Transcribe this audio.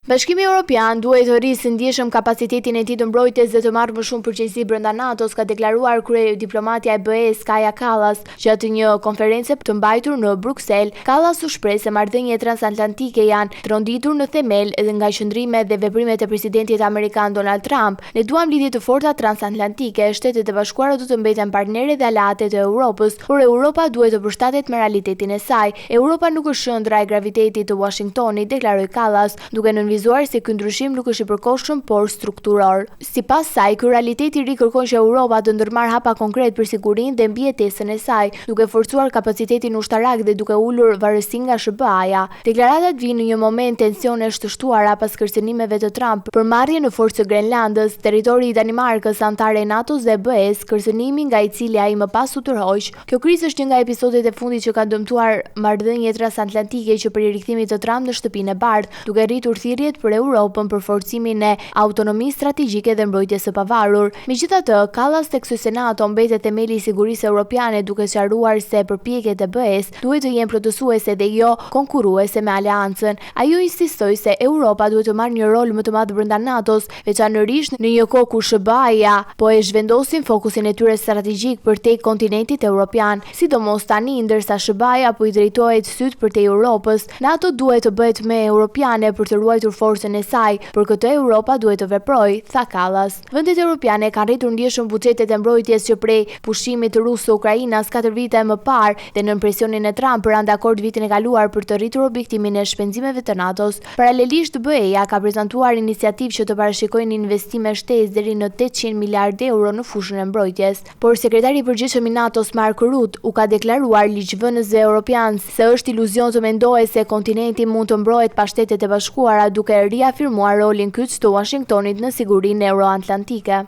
Bashkimi Evropian duhet të rrisë ndjeshëm kapacitetin e tij të mbrojtjes dhe të marrë më shumë përgjegjësi brenda NATO-s, ka deklaruar kryediplomatja e BE-s Kaja Kallas gjatë një konference të mbajtur në Bruksel. Kallas u shpreh se marrëdhëniet transatlantike janë të rronditur në themel dhe nga qëndrimet dhe veprimet e presidentit amerikan Donald Trump. Ne duam lidhje të forta transatlantike, Shtetet e Bashkuara do të mbeten partnerë dhe aleate të Europës, por Europa duhet të përshtatet me realitetin e saj. Europa nuk është qendra e gravitetit të Washingtonit, deklaroi Kallas, duke vizuar se ky ndryshim nuk është i përkohshëm por strukturor. Sipas saj, ky realitet i ri kërkon që Europa të ndërmarrë hapa konkret për sigurinë dhe mbijetesën e saj, duke forcuar kapacitetin ushtarak dhe duke ulur varësinë nga SBA-ja. Deklaratat vijnë në një moment tensionesh të shtuara pas kërcënimeve të Trump për marrje në forcë të Grenlandës, territori i Danimarkës antare e NATO-s dhe BE-s, kërcënimi nga i cili ai më pas u tërhoq. Kjo krizë është një nga episodet e fundit që kanë dëmtuar marrëdhëniet transatlantike që për rikthimit të Trump në shtëpinë e bardhë, duke rritur për Europën për forcimin e autonomisë strategjike dhe mbrojtjes së pavarur. Megjithatë, Kallas tek Senato mbetet themeli i sigurisë europiane, duke sqaruar se përpjekjet e BE-s duhet të jenë plotësuese dhe jo konkurruese me aleancën. Ajo insistoi se Europa duhet të marrë një rol më të madh brenda NATO-s, veçanërisht në një kohë ku SBA-ja po e zhvendosin fokusin e tyre strategjik përtej kontinentit evropian, sidomos tani ndërsa SBA-ja po i drejtohet syt përtej Europës. NATO duhet të bëhet më europiane për të ruajtur forcën e saj, për këtë Europa duhet të veprojë, tha Kallas. Vendet europiane kanë rritur ndjeshëm buxhetet e mbrojtjes që prej pushimit rus të Ukrainës 4 vite më parë dhe nën presionin e Trump për dakord vitin e kaluar për të rritur objektimin e shpenzimeve të NATO-s. Paralelisht, BE-ja ka prezantuar iniciativë që të parashikojnë investime shtesë deri në 800 miliardë euro në fushën e mbrojtjes. Por sekretari i përgjithshëm i NATO-s Mark Rutte u ka deklaruar ligjvënësve europian se është iluzion të mendohet se kontinenti mund të mbrohet pa Shtetet e Bashkuara, duke riafirmuar rolin kyç të Washingtonit në sigurinë euro-atlantike.